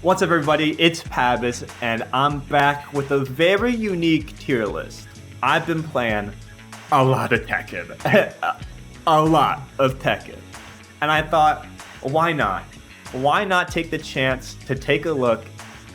What's up, everybody? It's Pavise, and I'm back with a very unique tier list. I've been playing a lot of Tekken. A lot of Tekken. And I thought, why not? Why not take the chance to take a look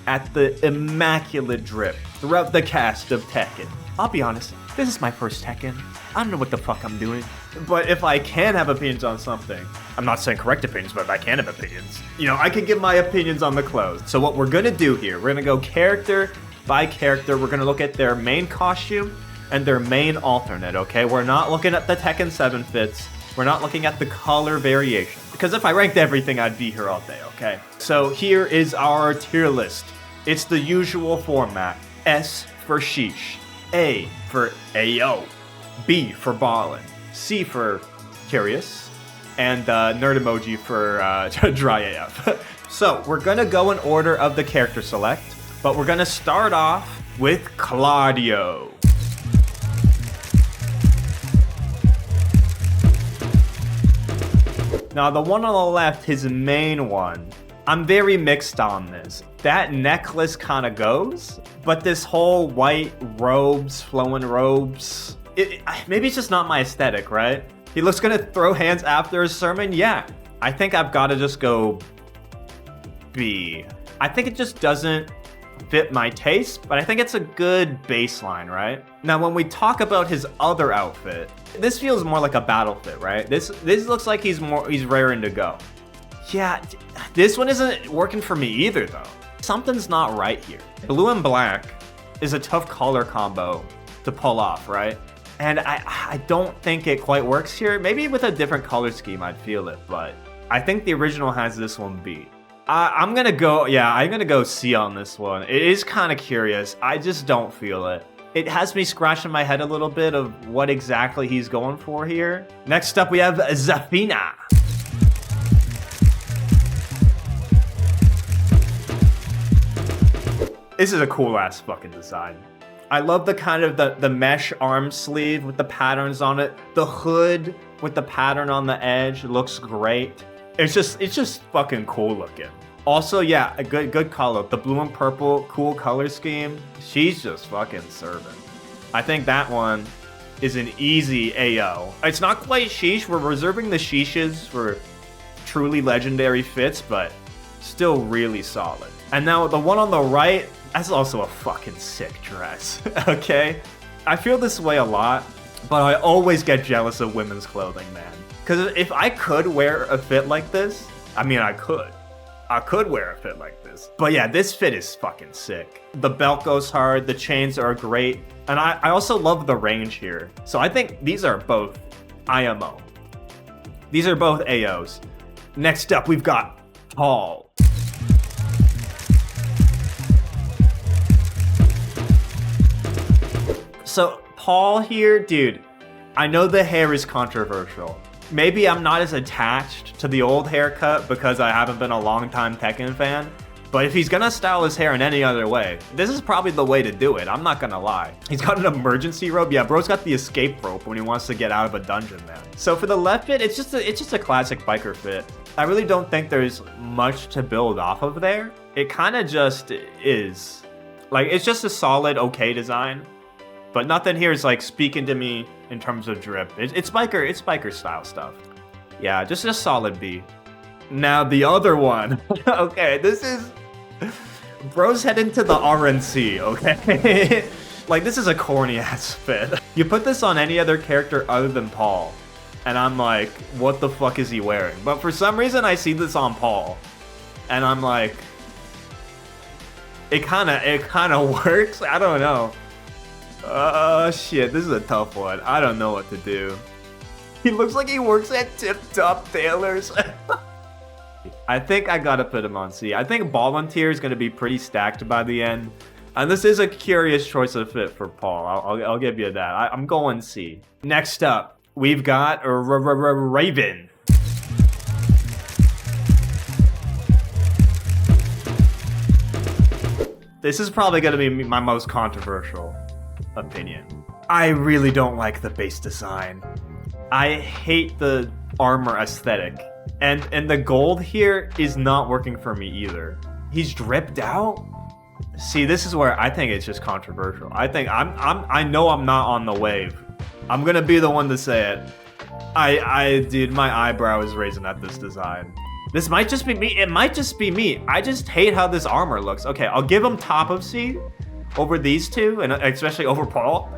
at the immaculate drip throughout the cast of Tekken? I'll be honest, this is my first Tekken. I don't know what the fuck I'm doing. But if I can have opinions on something, I'm not saying correct opinions, but if I can have opinions, I can give my opinions on the clothes. So what we're gonna do here, we're gonna go character by character. We're gonna look at their main costume and their main alternate, okay? We're not looking at the Tekken 7 fits. We're not looking at the color variation. Because if I ranked everything, I'd be here all day, okay? So here is our tier list. It's the usual format. S for sheesh. A for Ayo. B for ballin'. C for curious. And nerd emoji for dry AF. So we're gonna go in order of the character select, but we're gonna start off with Claudio. Now the one on the left, his main one, I'm very mixed on this. That necklace kind of goes, but this whole white robes, flowing robes, maybe it's just not my aesthetic, right? He looks gonna throw hands after his sermon? Yeah. I think I've gotta just go B. I think it just doesn't fit my taste, but I think it's a good baseline, right? Now, when we talk about his other outfit, this feels more like a battle fit, right? This looks like he's raring to go. Yeah, this one isn't working for me either, though. Something's not right here. Blue and black is a tough color combo to pull off, right? And I don't think it quite works here. Maybe with a different color scheme, I'd feel it, but I think the original has this one beat. I'm gonna go C on this one. It is kind of curious. I just don't feel it. It has me scratching my head a little bit of what exactly he's going for here. Next up, we have Zafina. This is a cool ass fucking design. I love the kind of the mesh arm sleeve with the patterns on it. The hood with the pattern on the edge looks great. It's just fucking cool looking. Also, yeah, a good color. The blue and purple, cool color scheme. She's just fucking serving. I think that one is an easy AO. It's not quite sheesh. We're reserving the sheeshes for truly legendary fits, but still really solid. And now the one on the right, that's also a fucking sick dress, okay? I feel this way a lot, but I always get jealous of women's clothing, man. Because if I could wear a fit like this, I mean, I could wear a fit like this. But yeah, this fit is fucking sick. The belt goes hard, the chains are great, and I also love the range here. So I think these are both IMO. These are both AOs. Next up, we've got Paul. So Paul here, dude, I know the hair is controversial. Maybe I'm not as attached to the old haircut because I haven't been a long-time Tekken fan, but if he's gonna style his hair in any other way, this is probably the way to do it, I'm not gonna lie. He's got an emergency robe. Yeah, bro's got the escape rope when he wants to get out of a dungeon, man. So for the left fit, it's just a classic biker fit. I really don't think there's much to build off of there. It kind of just is. Like, it's just a solid, okay design. But nothing here is like speaking to me in terms of drip. It's biker style stuff. Yeah, just a solid B. Now the other one. Okay, this is... Bro's heading to the RNC, okay? Like, this is a corny ass fit. You put this on any other character other than Paul, and I'm like, what the fuck is he wearing? But for some reason I see this on Paul, and I'm like, it kinda works. I don't know. Shit, this is a tough one. I don't know what to do. He looks like he works at Tip Top Tailors. I think I gotta put him on C. I think Volunteer is gonna be pretty stacked by the end. And this is a curious choice of fit for Paul. I'll give you that. I'm going C. Next up, we've got Raven. This is probably gonna be my most controversial opinion. I really don't like the base design. I hate the armor aesthetic. And the gold here is not working for me either. He's dripped out. See, this is where I think it's just controversial. I think I know I'm not on the wave. I'm gonna be the one to say it. Dude, my eyebrow is raising at this design. This might just be me. It might just be me. I just hate how this armor looks. Okay, I'll give him top of C over these two, and especially over Paul.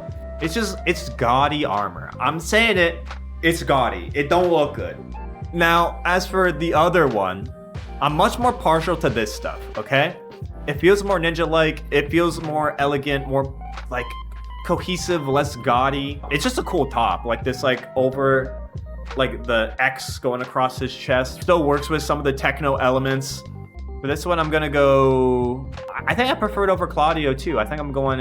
It's gaudy armor. I'm saying it, it's gaudy. It don't look good. Now, as for the other one, I'm much more partial to this stuff, okay? It feels more ninja-like. It feels more elegant, more like cohesive, less gaudy. It's just a cool top, like this, like over, like the X going across his chest. Still works with some of the techno elements. For this one, I'm gonna go. I think I prefer it over Claudio too. I think I'm going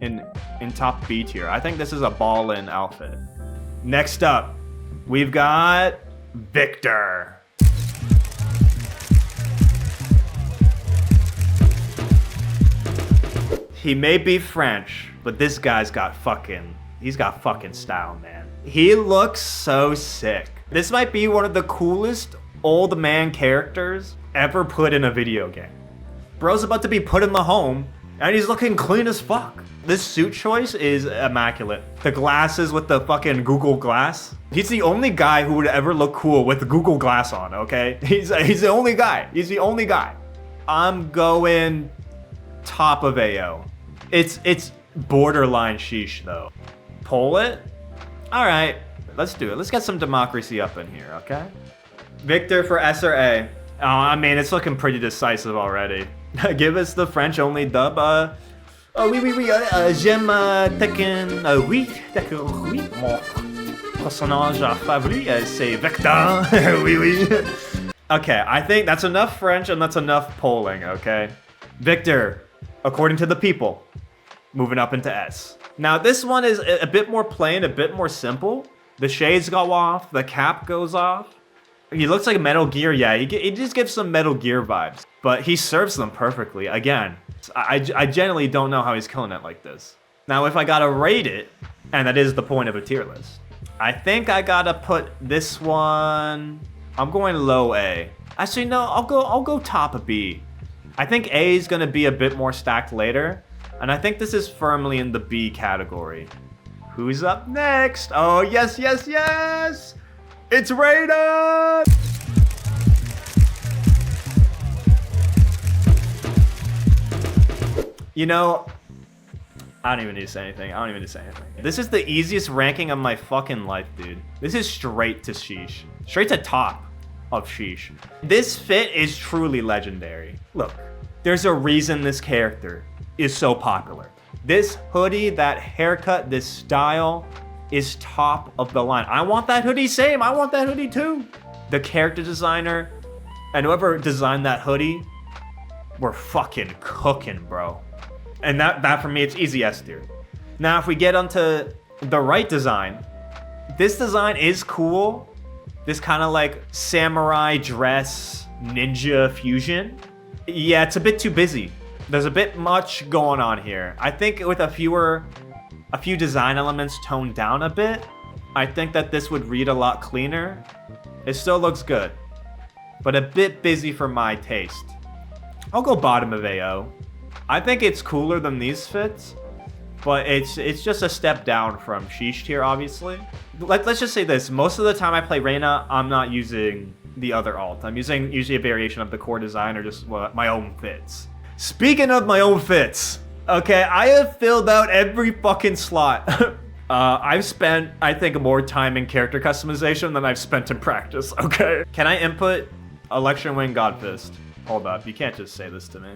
in top B tier. I think this is a ball-in outfit. Next up, we've got Victor. He may be French, but this guy's got fucking style, man. He looks so sick. This might be one of the coolest old man characters ever put in a video game. Bro's about to be put in the home, and he's looking clean as fuck. This suit choice is immaculate. The glasses with the fucking Google Glass. He's the only guy who would ever look cool with the Google Glass on, okay? He's the only guy. He's the only guy. I'm going top of AO. It's borderline sheesh though. Pull it? All right, let's do it. Let's get some democracy up in here, okay? Victor for S or A. Oh, I mean, it's looking pretty decisive already. Give us the French only dub. J'aime Tekken. Oui, d'accord, oui. Mon personnage favori, c'est Victor. Oui, oui. Okay, I think that's enough French and that's enough polling, okay? Victor, according to the people, moving up into S. Now, this one is a bit more plain, a bit more simple. The shades go off, the cap goes off. He looks like Metal Gear, yeah, he just gives some Metal Gear vibes. But he serves them perfectly. Again, I generally don't know how he's killing it like this. Now, if I gotta rate it, and that is the point of a tier list, I think I gotta put this one, I'm going low A. Actually, no, I'll go top B. I think A is gonna be a bit more stacked later, and I think this is firmly in the B category. Who's up next? Oh, yes, yes, yes! It's Reina! You know, I don't even need to say anything. This is the easiest ranking of my fucking life, dude. This is straight to sheesh. Straight to top of sheesh. This fit is truly legendary. Look, there's a reason this character is so popular. This hoodie, that haircut, this style is top of the line. I want that hoodie, same. I want that hoodie too. The character designer and whoever designed that hoodie were fucking cooking, bro. And that for me, it's easy S tier. Now, if we get onto the right design, this design is cool. This kind of like samurai dress ninja fusion. Yeah, it's a bit too busy. There's a bit much going on here. I think with a few design elements toned down a bit, I think that this would read a lot cleaner. It still looks good, but a bit busy for my taste. I'll go bottom of AO. I think it's cooler than these fits, but it's just a step down from sheesh tier, obviously. Let's just say this. Most of the time I play Reina, I'm not using the other alt. I'm using usually a variation of the core design or just my own fits. Speaking of my own fits, okay, I have filled out every fucking slot. I've spent, I think, more time in character customization than I've spent in practice, okay? Can I input Electron Wing Godfist? Hold up, you can't just say this to me.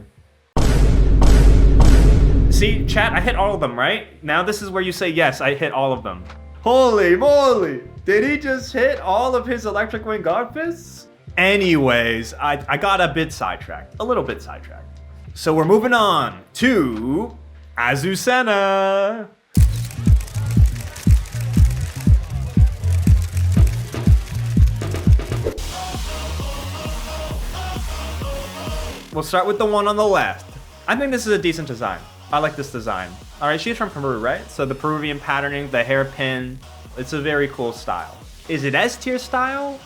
See, chat, I hit all of them, right? Now this is where you say yes, I hit all of them. Holy moly! Did he just hit all of his Electric Wing Godfists? Anyways, I got a bit sidetracked, a little bit sidetracked. So we're moving on to Azucena. We'll start with the one on the left. I think this is a decent design. I like this design. All right, she's from Peru, right? So the Peruvian patterning, the hairpin, it's a very cool style. Is it S tier style?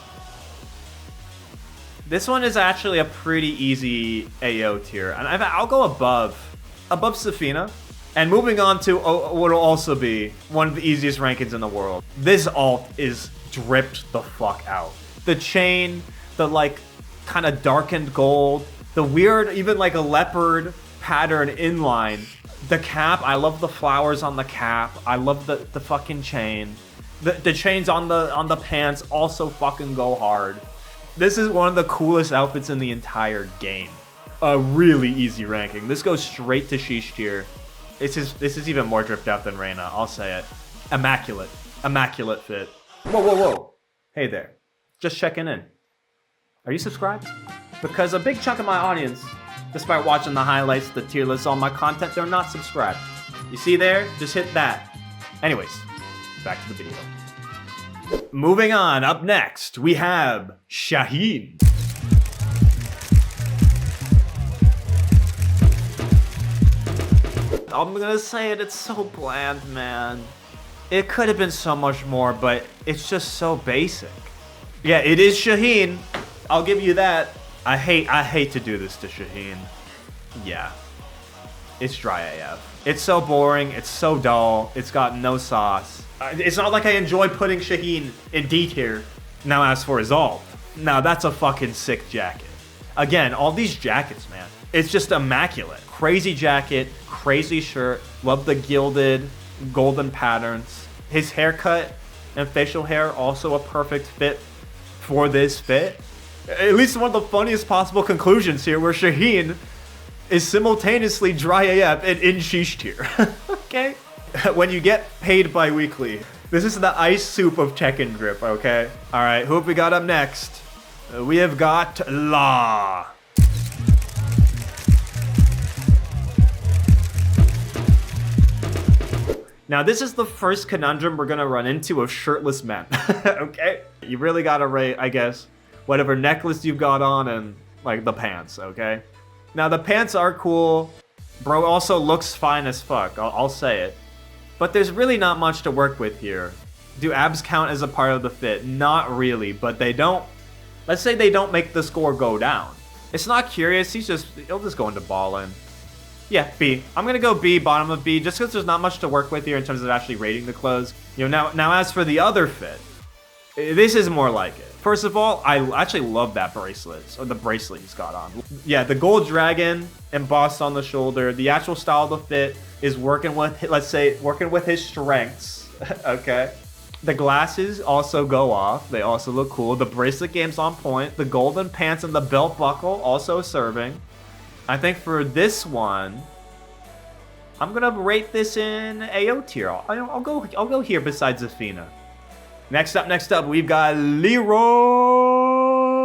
This one is actually a pretty easy AO tier, and I'll go above Zafina. And moving on to what will also be one of the easiest rankings in the world. This alt is dripped the fuck out. The chain, the like kind of darkened gold, the weird even like a leopard pattern inline. The cap, I love the flowers on the cap. I love the fucking chain. The chains on the pants also fucking go hard. This is one of the coolest outfits in the entire game. A really easy ranking. This goes straight to Sheesh tier. This is even more dripped out than Reina, I'll say it. Immaculate. Immaculate fit. Whoa, whoa, whoa. Hey there. Just checking in. Are you subscribed? Because a big chunk of my audience, despite watching the highlights, the tier lists, all my content, they're not subscribed. You see there? Just hit that. Anyways, back to the video. Moving on, up next, we have Shaheen. I'm gonna say it, it's so bland, man. It could have been so much more, but it's just so basic. Yeah, it is Shaheen. I'll give you that. I hate to do this to Shaheen. Yeah. It's dry AF. It's so boring, it's so dull, it's got no sauce. It's not like I enjoy putting Shaheen in D tier. Now as for his ult, now that's a fucking sick jacket. Again, all these jackets, man, it's just immaculate. Crazy jacket, crazy shirt, love the gilded golden patterns. His haircut and facial hair, also a perfect fit for this fit. At least one of the funniest possible conclusions here where Shaheen is simultaneously dry AF and in Sheesh tier. Okay? When you get paid bi-weekly, this is the ice soup of Tekken drip, okay? Alright, who have we got up next? We have got La. Now, this is the first conundrum we're gonna run into of shirtless men, okay? You really gotta rate, I guess, whatever necklace you've got on and, like, the pants, okay? Now, the pants are cool. Bro also looks fine as fuck, I'll say it. But there's really not much to work with here. Do abs count as a part of the fit? Not really, but they don't... Let's say they don't make the score go down. It's not curious, he'll just go into ballin'. Yeah, B. I'm gonna go B, bottom of B, just because there's not much to work with here in terms of actually rating the clothes. You know, now as for the other fit, this is more like it. First of all, I actually love that bracelet, or the bracelet he's got on. Yeah, the gold dragon embossed on the shoulder. The actual style of the fit is working with, let's say, working with his strengths, okay? The glasses also go off. They also look cool. The bracelet game's on point. The golden pants and the belt buckle also serving. I think for this one, I'm gonna rate this in AO tier. I'll go here besides Zafina. Next up, we've got Leroy.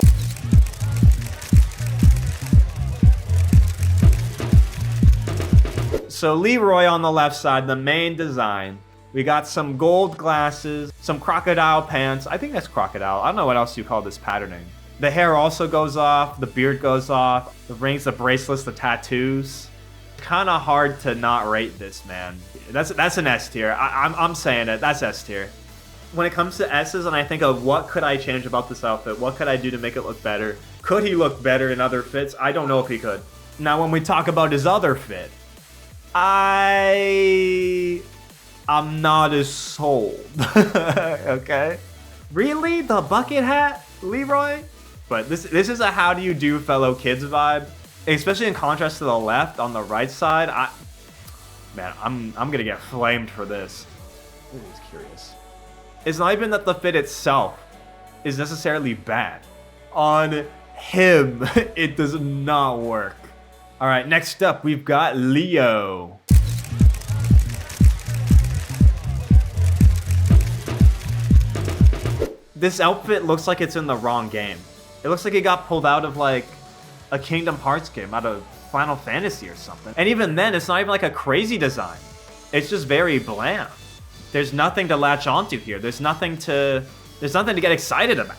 So Leroy on the left side, the main design. We got some gold glasses, some crocodile pants. I think that's crocodile. I don't know what else you call this patterning. The hair also goes off, the beard goes off, the rings, the bracelets, the tattoos. Kind of hard to not rate this, man. That's an S tier. I'm saying it. That's S tier. When it comes to S's and I think of what could I change about this outfit, what could I do to make it look better? Could he look better in other fits? I don't know if he could. Now, when we talk about his other fit, I'm not as sold. Okay? Really? The bucket hat, Leroy? But this is a how do you do fellow kids vibe, especially in contrast to the left on the right side. I'm gonna get flamed for this. I'm just curious. It's not even that the fit itself is necessarily bad. On him, it does not work. All right, next up, we've got Leo. This outfit looks like it's in the wrong game. It looks like it got pulled out of like a Kingdom Hearts game, out of Final Fantasy or something. And even then, it's not even like a crazy design. It's just very bland. There's nothing to latch onto here. There's nothing to get excited about.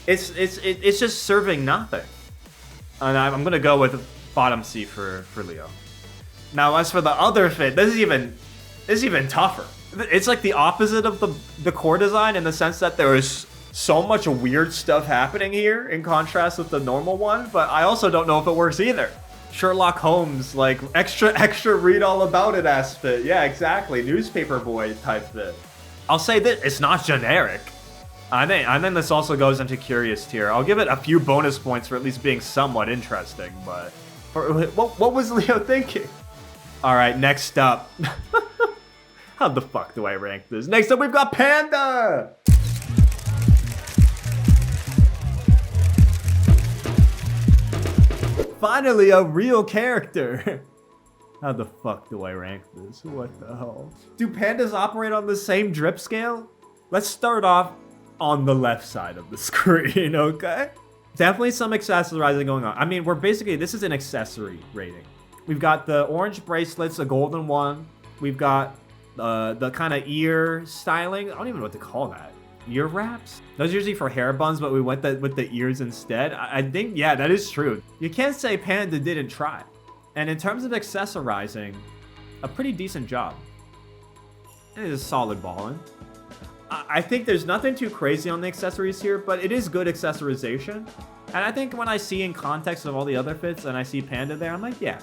It's just serving nothing. And I'm gonna go with bottom C for Leo. Now as for the other fit, this is even tougher. It's like the opposite of the core design in the sense that there is so much weird stuff happening here in contrast with the normal one, but I also don't know if it works either. Sherlock Holmes, like extra read all about it ass fit. Yeah, exactly. Newspaper boy type fit. I'll say that it's not generic. I think this also goes into curious tier. I'll give it a few bonus points for at least being somewhat interesting, but what was Leo thinking? All right, next up. How the fuck do I rank this? Next up, we've got Panda. Finally, a real character. How the fuck do I rank this? What the hell? Do pandas operate on the same drip scale? Let's start off on the left side of the screen, okay? Definitely some accessorizing going on. I mean, this is an accessory rating. We've got the orange bracelets, a golden one. We've got the kind of ear styling. I don't even know what to call that. Ear wraps? Those are usually for hair buns, but we went with the ears instead. I think, yeah, that is true. You can't say Panda didn't try. And in terms of accessorizing, a pretty decent job. It is a solid ballin'. I think there's nothing too crazy on the accessories here, but it is good accessorization. And I think when I see in context of all the other fits and I see Panda there, I'm like, yeah,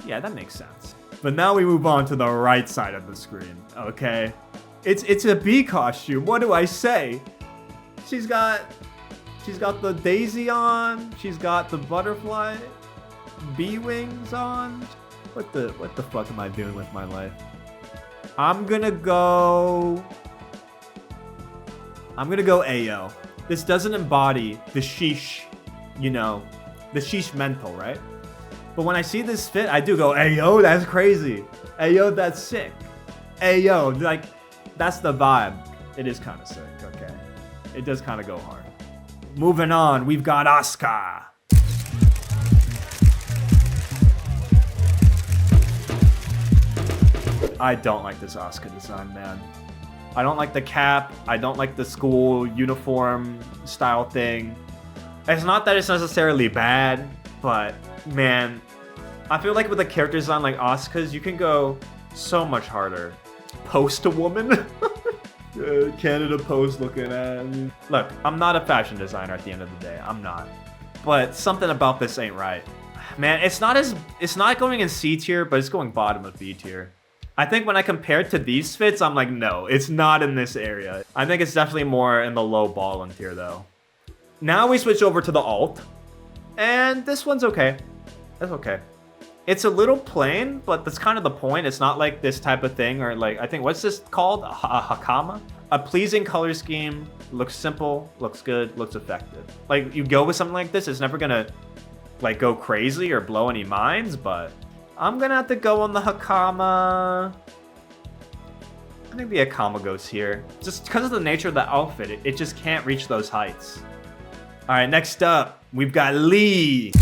that makes sense. But now we move on to the right side of the screen, okay? It's a bee costume. What do I say? She's got the daisy on. She's got the butterfly bee wings on. What the fuck am I doing with my life? I'm gonna go Ayo. This doesn't embody the sheesh, you know, the sheesh mental, right? But when I see this fit, I do go, Ayo, that's crazy. Ayo, that's sick. Ayo, like, that's the vibe. It is kind of sick, okay? It does kind of go hard. Moving on, we've got Asuka. I don't like this Asuka design, man. I don't like the cap. I don't like the school uniform style thing. It's not that it's necessarily bad, but man, I feel like with a character design like Asuka's, you can go so much harder. Post a woman? Canada Post looking at me. Look, I'm not a fashion designer at the end of the day. I'm not. But something about this ain't right. Man, it's not going in C tier, but it's going bottom of B tier. I think when I compare it to these fits, I'm like, no, it's not in this area. I think it's definitely more in the low ballin' tier though. Now we switch over to the alt. And this one's okay. That's okay. It's a little plain, but that's kind of the point. It's not like this type of thing, or like, I think, what's this called? A hakama? A pleasing color scheme, looks simple, looks good, looks effective. Like, you go with something like this, it's never gonna, like, go crazy or blow any minds, but I'm gonna have to go on the hakama. I think the hakama goes here. Just because of the nature of the outfit, it just can't reach those heights. All right, next up, we've got Lili.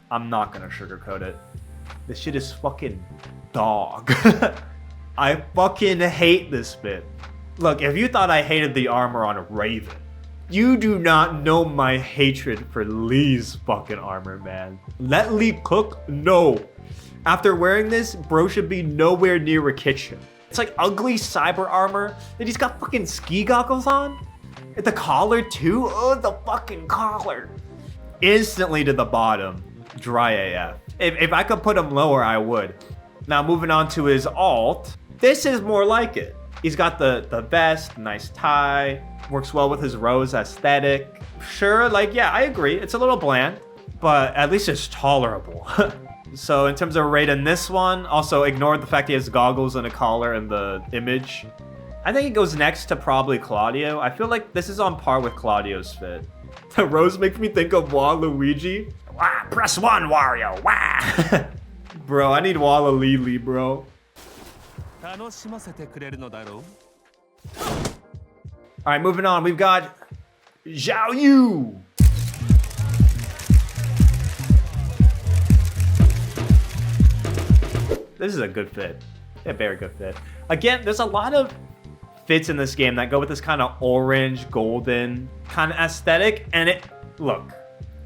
I'm not gonna sugarcoat it. This shit is fucking dog. I fucking hate this bit. Look, if you thought I hated the armor on Raven, you do not know my hatred for Lee's fucking armor, man. Let Lee cook? No. After wearing this, bro should be nowhere near a kitchen. It's like ugly cyber armor, and he's got fucking ski goggles on? The collar too? Oh, the fucking collar. Instantly to the bottom. Dry AF. If I could put him lower, I would. Now moving on to his alt. This is more like it. He's got the vest, nice tie, works well with his rose aesthetic. Sure, like, yeah, I agree. It's a little bland, but at least it's tolerable. So in terms of rating this one, also ignore the fact he has goggles and a collar in the image. I think it goes next to probably Claudio. I feel like this is on par with Claudio's fit. The rose makes me think of Waluigi. Wah, press 1, Wario. Wah. Bro, I need Lili, bro. Alright, moving on. We've got Xaioyu. This is a good fit. A very good fit. Again, there's a lot of fits in this game that go with this kind of orange, golden kind of aesthetic. And look,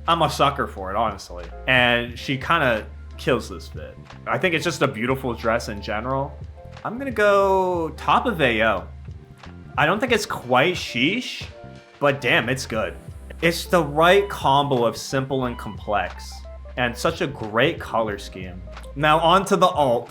I'm a sucker for it, honestly. And she kind of kills this fit. I think it's just a beautiful dress in general. I'm gonna go top of AO. I don't think it's quite sheesh, but damn, it's good. It's the right combo of simple and complex, and such a great color scheme. Now on to the alt.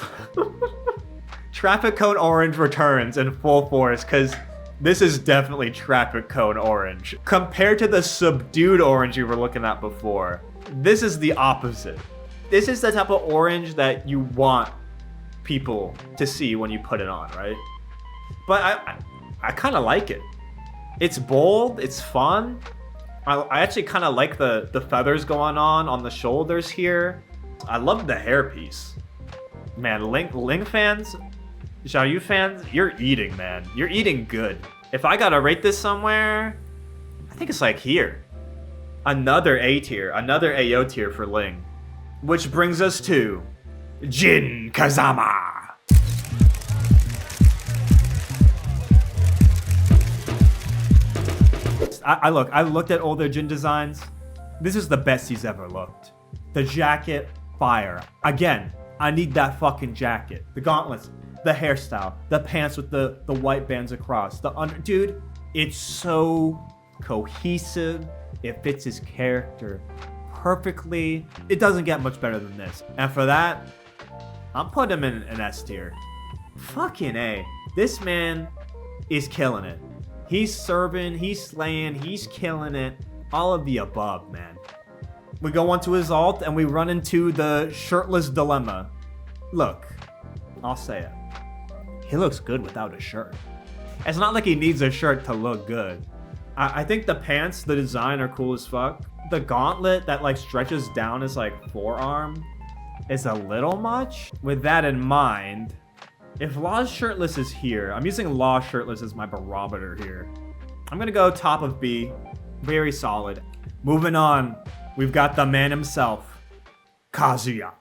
Traffic Cone Orange returns in full force, because this is definitely Traffic Cone Orange. Compared to the subdued orange you were looking at before, this is the opposite. This is the type of orange that you want people to see when you put it on, right? But I kind of like it. It's bold, it's fun. I actually kind of like the feathers going on the shoulders here. I love the hairpiece. Man, Ling fans, Xiaoyu fans, you're eating, man. You're eating good. If I gotta rate this somewhere, I think it's like here. Another A tier, another AO tier for Ling. Which brings us to Jin Kazama. I looked at all their Jin designs. This is the best he's ever looked. The jacket, fire. Again, I need that fucking jacket. The gauntlets, the hairstyle, the pants with the white bands across. Dude, it's so cohesive. It fits his character perfectly. It doesn't get much better than this. And for that, I'm putting him in an S tier. Fucking A. This man is killing it. He's serving, he's slaying, he's killing it. All of the above, man. We go onto his alt and we run into the shirtless dilemma. Look, I'll say it. He looks good without a shirt. It's not like he needs a shirt to look good. I think the pants, the design are cool as fuck. The gauntlet that like stretches down his like forearm is a little much. With that in mind, if Law's shirtless is here, I'm using Law shirtless as my barometer here. I'm gonna go top of B, very solid. Moving on, we've got the man himself, Kazuya.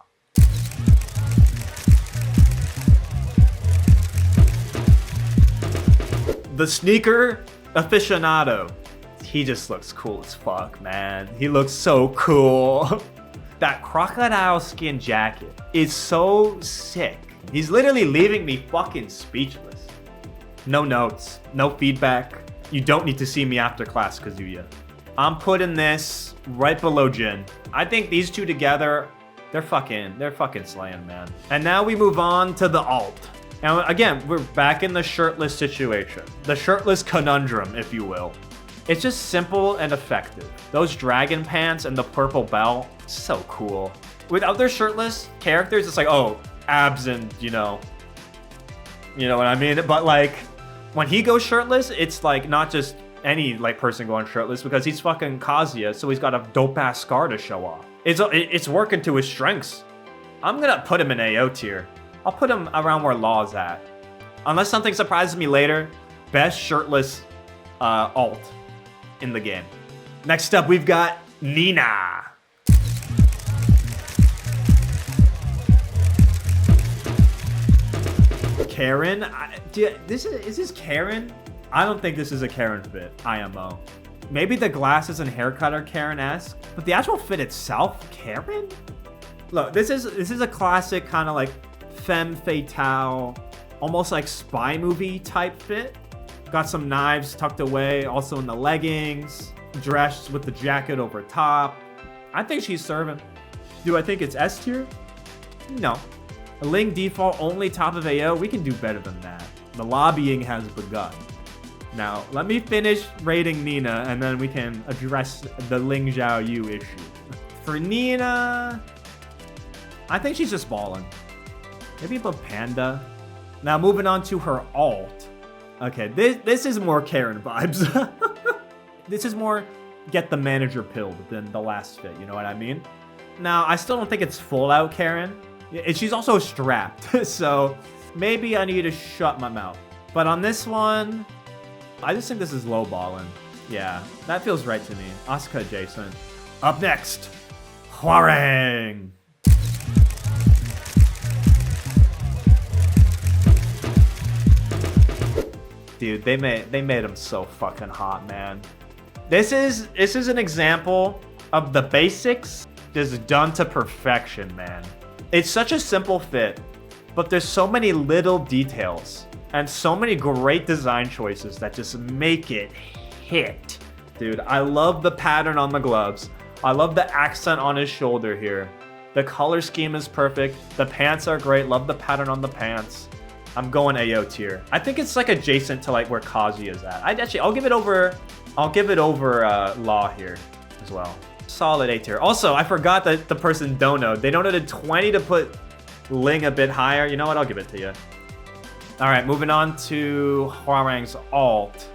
The sneaker aficionado. He just looks cool as fuck, man. He looks so cool. That crocodile skin jacket is so sick. He's literally leaving me fucking speechless. No notes, no feedback. You don't need to see me after class, Kazuya. I'm putting this right below Jin. I think these two together, they're fucking slaying, man. And now we move on to the alt. And again, we're back in the shirtless situation. The shirtless conundrum, if you will. It's just simple and effective. Those dragon pants and the purple belt, so cool. With other shirtless characters, it's like, oh, abs and, you know what I mean? But like, when he goes shirtless, it's like not just any like person going shirtless, because he's fucking Kazuya, so he's got a dope ass scar to show off. It's working to his strengths. I'm gonna put him in AO tier. I'll put him around where Law's at. Unless something surprises me later, best shirtless alt in the game. Next up, we've got Nina. Karen? Is this Karen? I don't think this is a Karen fit, IMO. Maybe the glasses and haircut are Karen-esque, but the actual fit itself, Karen? Look, this is a classic kind of like femme fatale, almost like spy movie type fit. Got some knives tucked away, also in the leggings, dressed with the jacket over top. I think she's serving. Do I think it's S tier? No. A Ling default only top of AO, we can do better than that. The lobbying has begun. Now, let me finish rating Nina, and then we can address the Ling Xiaoyu issue. For Nina, I think she's just balling. Maybe above Panda. Now, moving on to her alt. Okay, this is more Karen vibes. This is more get the manager pilled than the last fit, you know what I mean? Now, I still don't think it's full out Karen. She's also strapped, so maybe I need to shut my mouth. But on this one, I just think this is lowballing. Yeah, that feels right to me. Asuka adjacent. Up next, Hwoarang. Dude, they made him so fucking hot, man. This is an example of the basics just done to perfection, man. It's such a simple fit, but there's so many little details and so many great design choices that just make it hit. Dude, I love the pattern on the gloves. I love the accent on his shoulder here. The color scheme is perfect. The pants are great. Love the pattern on the pants. I'm going AO tier. I think it's like adjacent to like where Kazuya is at. I'll give it over Law here as well. Solid A tier. Also, I forgot that the person donoed. They donated 20 to put Ling a bit higher. You know what? I'll give it to you. All right, moving on to Hwoarang's alt.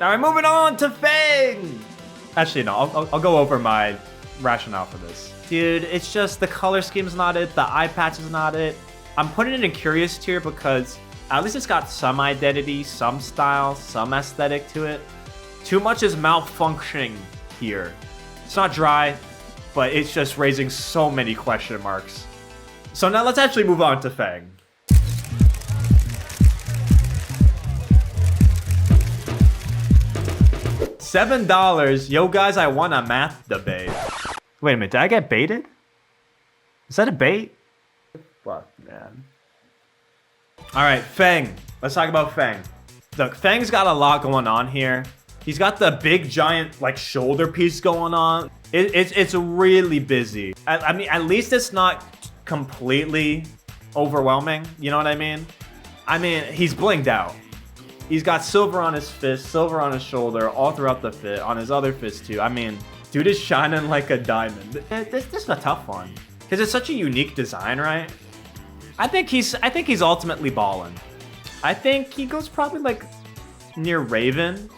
All right, moving on to Feng. Actually, no, I'll go over my rationale for this. Dude, it's just the color scheme's not it. The eye patch is not it. I'm putting it in curious tier because at least it's got some identity, some style, some aesthetic to it. Too much is malfunctioning here. It's not dry, but it's just raising so many question marks. So now let's actually move on to Feng. $7. Yo, guys, I won a math debate. Wait a minute, did I get baited? Is that a bait? Fuck, man. All right, Feng. Let's talk about Feng. Look, Feng's got a lot going on here. He's got the big, giant, like, shoulder piece going on. It's really busy. I mean, at least it's not completely overwhelming. You know what I mean? I mean, he's blinged out. He's got silver on his fist, silver on his shoulder, all throughout the fit, on his other fist too. I mean, dude is shining like a diamond. This is a tough one because it's such a unique design, right? I think he's ultimately balling. I think he goes probably like near Raven.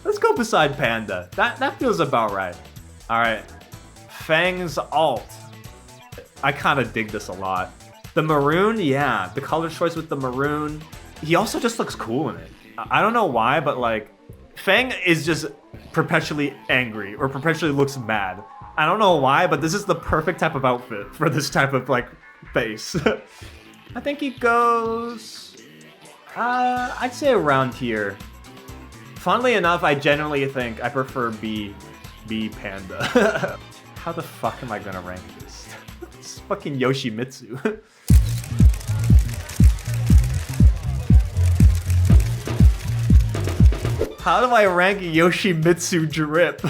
Let's go beside Panda. That feels about right. All right, Feng's alt. I kind of dig this a lot. The maroon, yeah, the color choice with the maroon. He also just looks cool in it. I don't know why, but like, Feng is just perpetually angry or perpetually looks mad. I don't know why, but this is the perfect type of outfit for this type of like face. I think he goes, I'd say around here. Funnily enough, I generally think I prefer B Panda. How the fuck am I gonna rank this? It's fucking Yoshimitsu. How do I rank Yoshimitsu drip?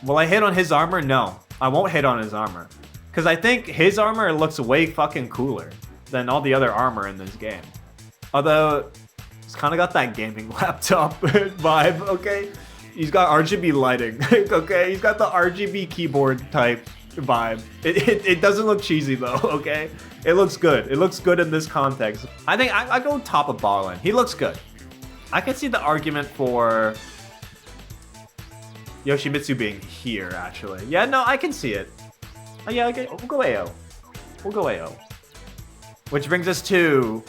Will I hit on his armor? No, I won't hit on his armor. Because I think his armor looks way fucking cooler than all the other armor in this game. Although, it's kind of got that gaming laptop vibe, okay? He's got RGB lighting, okay? He's got the RGB keyboard type vibe. It doesn't look cheesy though, okay? It looks good. It looks good in this context. I think I go top of Ballin. He looks good. I can see the argument for Yoshimitsu being here, actually. Yeah, no, I can see it. Oh, yeah, okay, we'll go AO. We'll go AO. Which brings us to...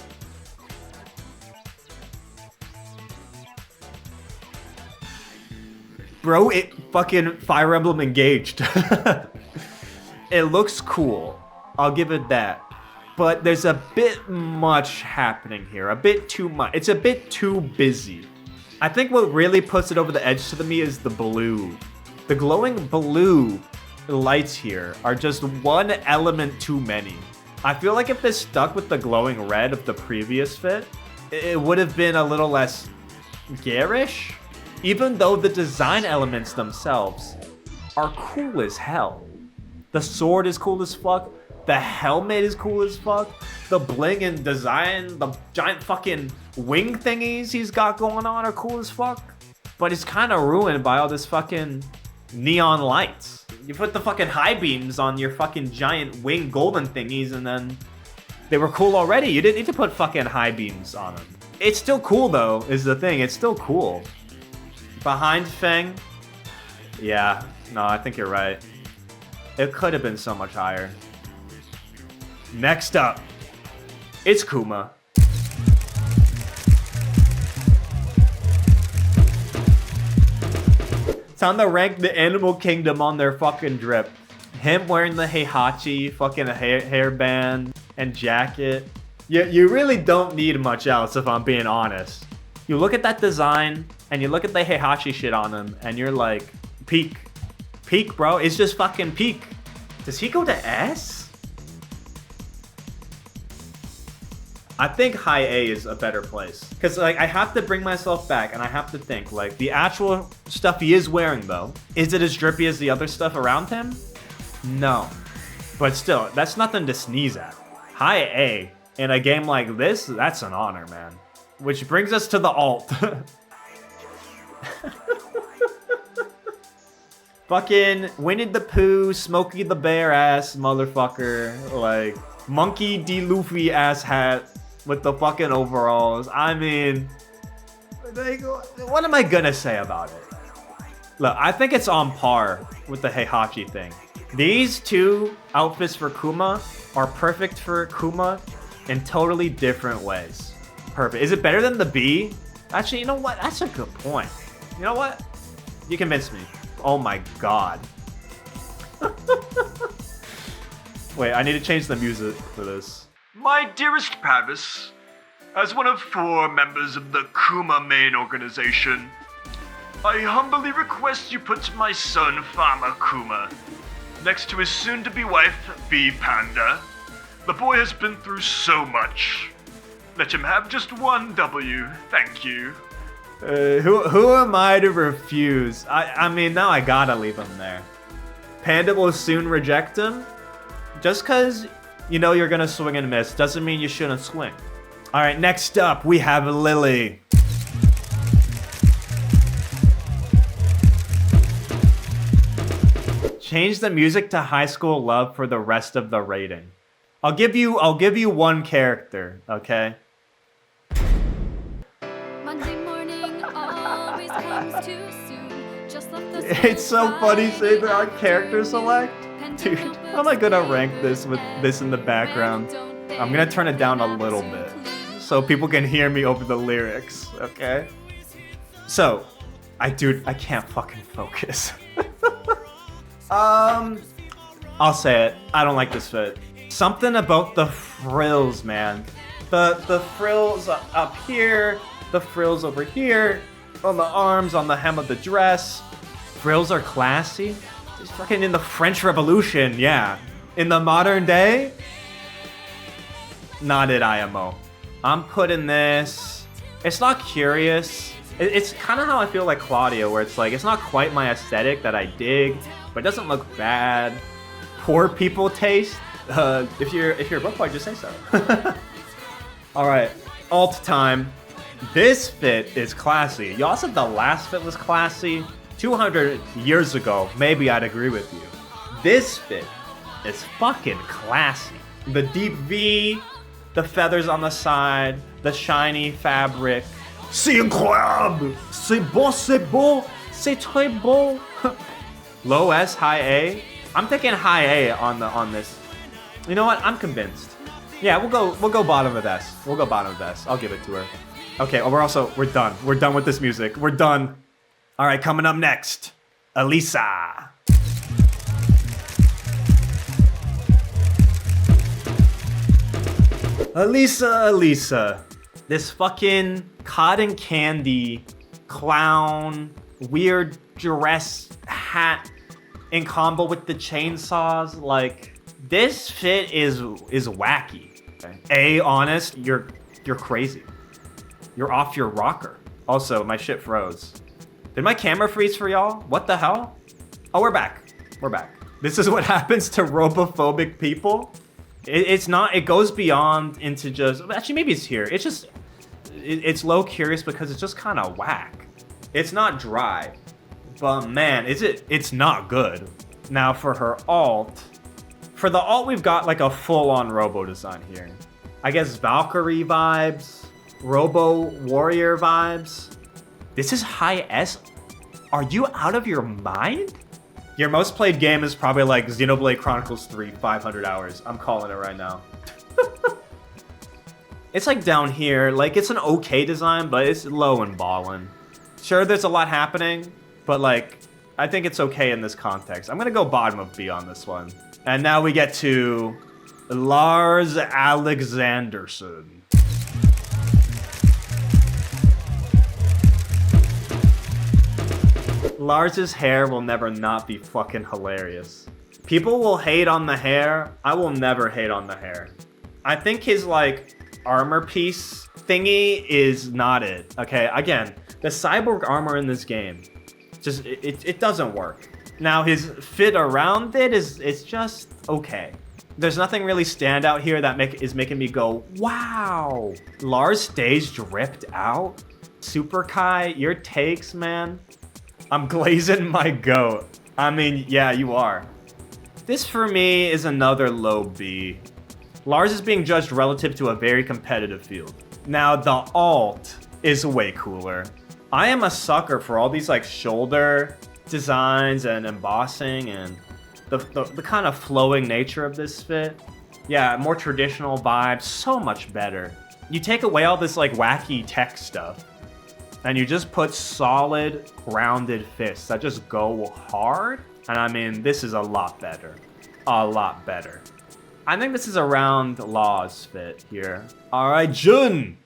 Bro, it fucking Fire Emblem engaged. It looks cool. I'll give it that. But there's a bit much happening here. A bit too much. It's a bit too busy. I think what really puts it over the edge to me is the blue. The glowing blue lights here are just one element too many. I feel like if this stuck with the glowing red of the previous fit, it would have been a little less garish. Even though the design elements themselves are cool as hell. The sword is cool as fuck. The helmet is cool as fuck. The bling and design, the giant fucking wing thingies he's got going on are cool as fuck. But it's kind of ruined by all this fucking neon lights. You put the fucking high beams on your fucking giant wing golden thingies and then they were cool already. You didn't need to put fucking high beams on them. It's still cool though, is the thing. It's still cool. Behind Feng, yeah, no, I think you're right. It could have been so much higher. Next up, it's Kuma. Time to rank the Animal Kingdom on their fucking drip. Him wearing the Heihachi fucking hairband and jacket. You really don't need much else if I'm being honest. You look at that design and you look at the Heihachi shit on him and you're like, peak. Peak, bro. It's just fucking peak. Does he go to S? I think high A is a better place. Because, like, I have to bring myself back and I have to think, like, the actual stuff he is wearing, though, is it as drippy as the other stuff around him? No. But still, that's nothing to sneeze at. High A in a game like this, that's an honor, man. Which brings us to the alt. Fucking Winnie the Pooh, Smokey the Bear ass motherfucker. Like, Monkey D. Luffy ass hat with the fucking overalls. I mean, like, what am I gonna say about it? Look, I think it's on par with the Heihachi thing. These two outfits for Kuma are perfect for Kuma in totally different ways. Perfect. Is it better than the B? Actually, you know what? That's a good point. You know what? You convinced me. Oh my god. Wait, I need to change the music for this. My dearest Pavise, as one of 4 members of the Kuma main organization, I humbly request you put my son Farmer Kuma next to his soon-to-be wife, B Panda. The boy has been through so much. Let him have just one W, thank you. Who am I to refuse? I mean, now I gotta leave him there. Panda will soon reject him. Just cause you know you're gonna swing and miss doesn't mean you shouldn't swing. Alright, next up we have Lili. Change the music to High School Love for the rest of the rating. I'll give you one character, okay? It's so funny saying there are character select. Dude, how am I gonna rank this with this in the background? I'm gonna turn it down a little bit so people can hear me over the lyrics, okay? So, I can't fucking focus. I'll say it. I don't like this fit. Something about the frills, man. The frills up here, the frills over here, on the arms, on the hem of the dress. Frills are classy. Just fucking in the French Revolution, yeah. In the modern day, not it, IMO. I'm putting this. It's not curious. It's kind of how I feel like Claudio, where it's like, it's not quite my aesthetic that I dig, but it doesn't look bad. Poor people taste. If you're a book boy, just say so. All right, alt time. This fit is classy. Y'all said the last fit was classy. 200 years ago, maybe I'd agree with you. This fit is fucking classy. The deep V, the feathers on the side, the shiny fabric. C'est incroyable! C'est beau, c'est très beau. Low S, high A. I'm thinking high A on this. You know what? I'm convinced. Yeah, we'll go bottom of S. We'll go bottom of S. I'll give it to her. Okay, well, we're done. We're done with this music. We're done. All right, coming up next, Alisa. Alisa. This fucking cotton candy clown weird dress hat in combo with the chainsaws. Like, this fit is wacky. Okay. Honest, you're crazy. You're off your rocker. Also, my shit froze. Did my camera freeze for y'all? What the hell? Oh, we're back. We're back. This is what happens to robophobic people. It's not, it goes beyond into just, actually maybe it's here. It's just, it's low curious because it's just kind of whack. It's not dry, but man, it's not good. Now for her alt, for the alt we've got like a full-on robo design here. I guess Valkyrie vibes, Robo Warrior vibes. This is high S. Are you out of your mind? Your most played game is probably like Xenoblade Chronicles 3, 500 hours. I'm calling it right now. It's like down here, like it's an okay design, but it's low and ballin'. Sure, there's a lot happening, but like, I think it's okay in this context. I'm gonna go bottom of B on this one. And now we get to Lars Alexanderson. Lars's hair will never not be fucking hilarious. People will hate on the hair. I will never hate on the hair. I think his like armor piece thingy is not it. Okay, again, the cyborg armor in this game, just it doesn't work. Now his fit around it it's just okay. There's nothing really stand out here that is making me go, wow. Lars stays dripped out. Super Kai, your takes, man. I'm glazing my goat. I mean, yeah, you are. This for me is another low B. Lars is being judged relative to a very competitive field. Now the alt is way cooler. I am a sucker for all these like shoulder designs and embossing and the kind of flowing nature of this fit. Yeah, more traditional vibes, so much better. You take away all this like wacky tech stuff and you just put solid, grounded fists that just go hard. And I mean, this is a lot better. A lot better. I think this is around Law's fit here. All right, Jun.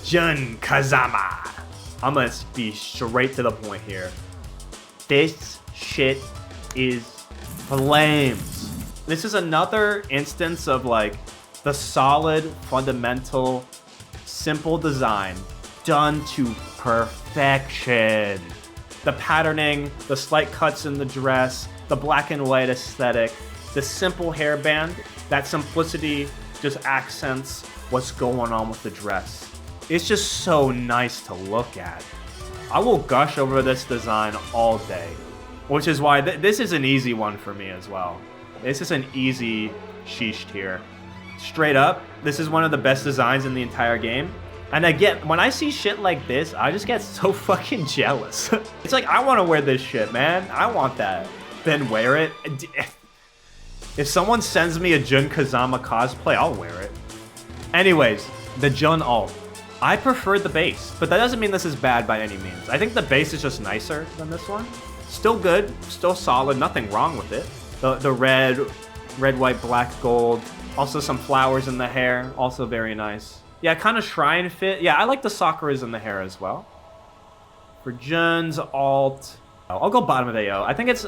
Jun Kazama. I'm gonna be straight to the point here. This shit is flames. This is another instance of like the solid, fundamental, simple design done to perfection. The patterning, the slight cuts in the dress, the black and white aesthetic, the simple hairband, that simplicity just accents what's going on with the dress. It's just so nice to look at. I will gush over this design all day, which is why this is an easy one for me as well. This is an easy sheesh tier. Straight up, this is one of the best designs in the entire game. And again, when I see shit like this, I just get so fucking jealous. It's like, I want to wear this shit, man. I want that. Then wear it. If someone sends me a Jun Kazama cosplay, I'll wear it. Anyways, the Jun alt. I prefer the base, but that doesn't mean this is bad by any means. I think the base is just nicer than this one. Still good, still solid, nothing wrong with it. The red, white, black, gold. Also some flowers in the hair, also very nice. Yeah, kind of shrine fit. Yeah, I like the Sakuras in the hair as well. For Jun's alt, I'll go bottom of AO. I think it's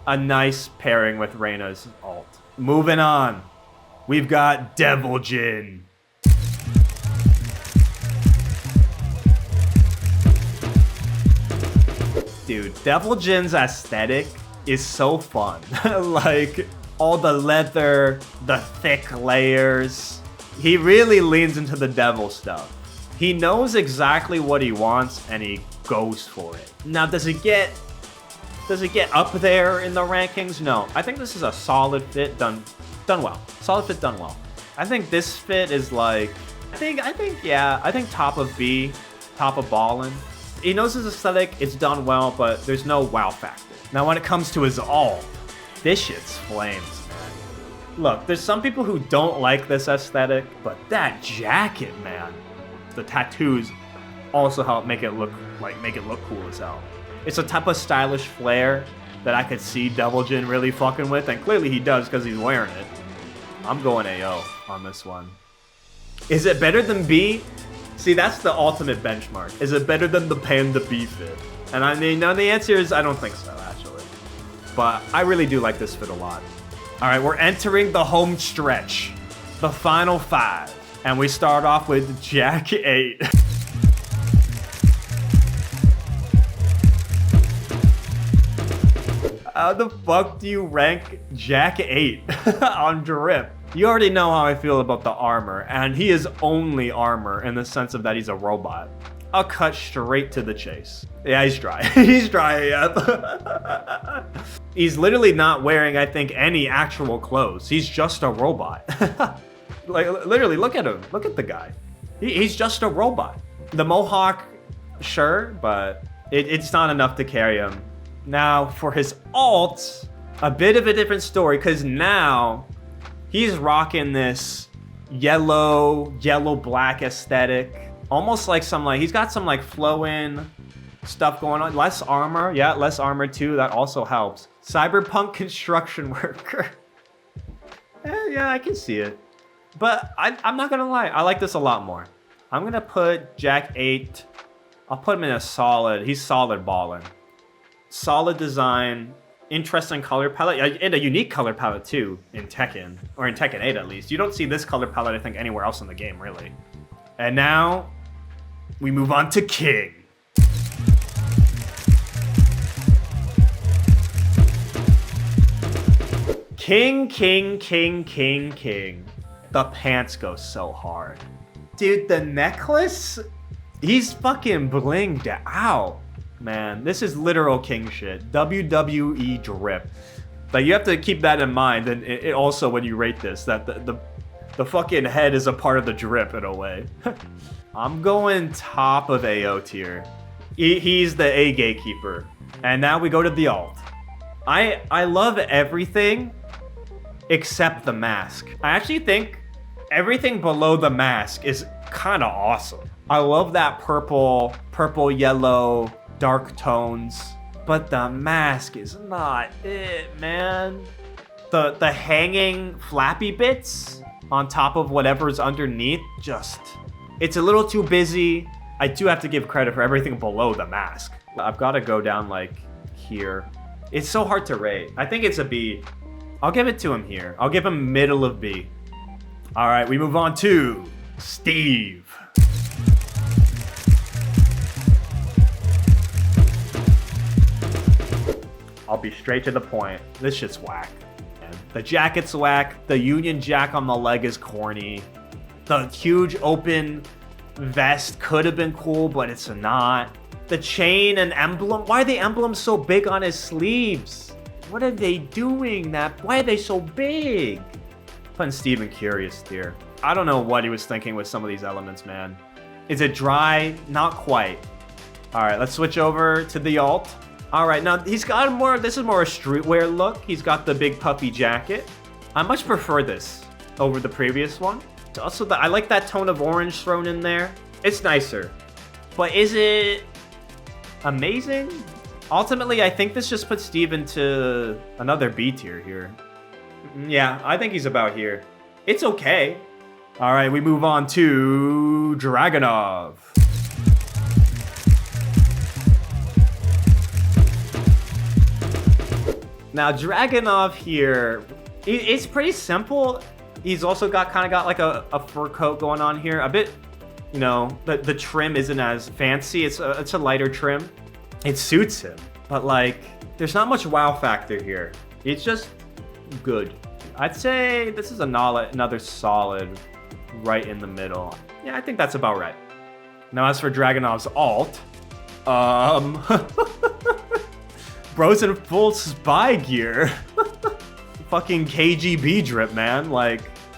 a nice pairing with Reina's alt. Moving on, we've got Devil Jin. Dude, Devil Jin's aesthetic is so fun. Like, all the leather, the thick layers. He really leans into the devil stuff. He knows exactly what he wants and he goes for it. Now, does it get up there in the rankings? No. I think this is a solid fit done well. Solid fit done well. I think this fit is like, I think top of B, top of ballin'. He knows his aesthetic, it's done well, but there's no wow factor. Now when it comes to his alt, this shit's flames, man. Look, there's some people who don't like this aesthetic, but that jacket, man. The tattoos also help make it look cool as hell. It's a type of stylish flair that I could see Devil Jin really fucking with, and clearly he does because he's wearing it. I'm going AO on this one. Is it better than B? See, that's the ultimate benchmark. Is it better than the Panda B fit? And I mean, no, the answer is I don't think so, actually. But I really do like this fit a lot. All right, we're entering the home stretch. The final 5. And we start off with Jack 8. How the fuck do you rank Jack 8 on drip? You already know how I feel about the armor, and he is only armor in the sense of that he's a robot. I'll cut straight to the chase. Yeah, he's dry. He's dry, yep. He's literally not wearing, I think, any actual clothes. He's just a robot. Like, literally, look at him. Look at the guy. He's just a robot. The mohawk, sure, but it's not enough to carry him. Now, for his alt, a bit of a different story, because now he's rocking this yellow black aesthetic Almost like some he's got some flow-in stuff going on. Less armor, yeah, less armor too. That also helps. Cyberpunk construction worker. Yeah, I can see it. But I'm not gonna lie, I like this a lot more. I'm gonna put Jack 8. I'll put him in a solid. He's solid balling. Solid design. Interesting color palette, and a unique color palette too in Tekken, or in Tekken 8 at least. You don't see this color palette, I think, anywhere else in the game, really. And now, we move on to King. King. The pants go so hard. Dude, the necklace? He's fucking blinged out. Man, this is literal king shit. WWE drip. Like, you have to keep that in mind, and it also, when you rate this, that the fucking head is a part of the drip in a way. I'm going top of AO tier. He's the A gatekeeper. And now we go to the alt. I love everything except the mask. I actually think everything below the mask is kind of awesome. I love that purple, yellow, dark tones, but the mask is not it, man. The hanging flappy bits on top of whatever's underneath, it's a little too busy. I do have to give credit for everything below the mask. I've got to go down here. It's so hard to rate. I think it's a B. I'll give it to him here. I'll give him middle of B. All right, we move on to Steve. I'll be straight to the point. This shit's whack. The jacket's whack. The Union Jack on the leg is corny. The huge open vest could have been cool, but it's not. The chain and emblem. Why are the emblems so big on his sleeves? What are they doing? Why are they so big? Putting Steven curious here. I don't know what he was thinking with some of these elements, man. Is it dry? Not quite. All right, let's switch over to the alt. All right, now he's got this is more a streetwear look. He's got the big puffy jacket. I much prefer this over the previous one. Also, I like that tone of orange thrown in there. It's nicer. But is it amazing? Ultimately, I think this just puts Steve into another B tier here. Yeah, I think he's about here. It's okay. All right, we move on to Dragunov. Now, Dragunov here, it's pretty simple. He's also got like a fur coat going on here. A bit, the trim isn't as fancy. It's a lighter trim. It suits him, but there's not much wow factor here. It's just good. I'd say this is another solid right in the middle. Yeah, I think that's about right. Now, as for Dragunov's alt, bro's in full spy gear. Fucking KGB drip, man.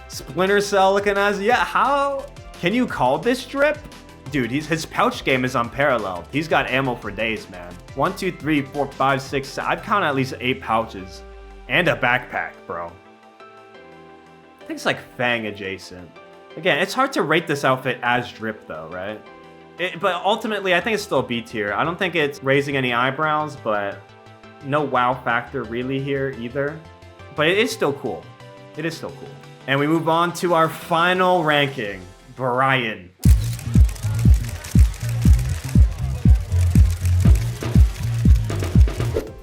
Splinter Cell looking as... Yeah, how... Can you call this drip? Dude, his pouch game is unparalleled. He's got ammo for days, man. 1, 2, 3, 4, 5, 6... I'd count at least 8 pouches. And a backpack, bro. I think it's Feng adjacent. Again, it's hard to rate this outfit as drip, though, right? But ultimately, I think it's still B tier. I don't think it's raising any eyebrows, but... No wow factor really here either. But it is still cool. It is still cool. And we move on to our final ranking. Bryan.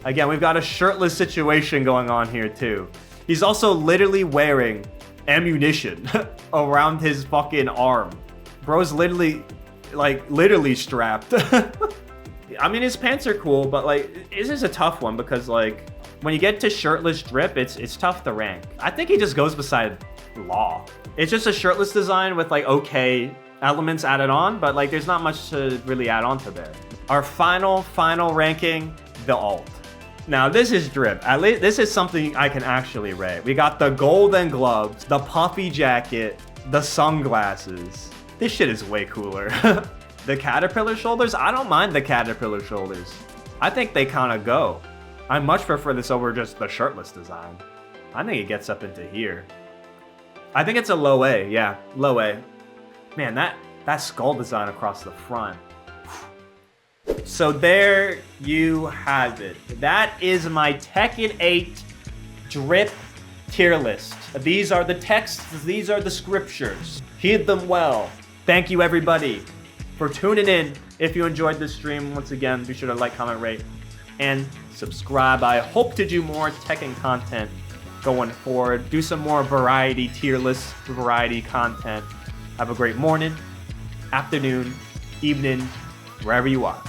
Again, we've got a shirtless situation going on here too. He's also literally wearing ammunition around his fucking arm. Bro's literally strapped. I mean, his pants are cool, but this is a tough one because when you get to shirtless drip, it's tough to rank. I think he just goes beside Law. It's just a shirtless design with okay elements added on, but there's not much to really add on to there. Our final ranking, the alt. Now this is drip. At least this is something I can actually rate. We got the golden gloves, the puffy jacket, the sunglasses. This shit is way cooler. The caterpillar shoulders, I don't mind the caterpillar shoulders. I think they kind of go. I much prefer this over just the shirtless design. I think it gets up into here. I think it's a low A, yeah, low A. Man, That skull design across the front. So there you have it. That is my Tekken 8 drip tier list. These are the texts, these are the scriptures. Heed them well. Thank you everybody for tuning in. If you enjoyed this stream, once again, be sure to like, comment, rate, and subscribe. I hope to do more Tekken content going forward. Do some more variety tier list, variety content. Have a great morning, afternoon, evening, wherever you are.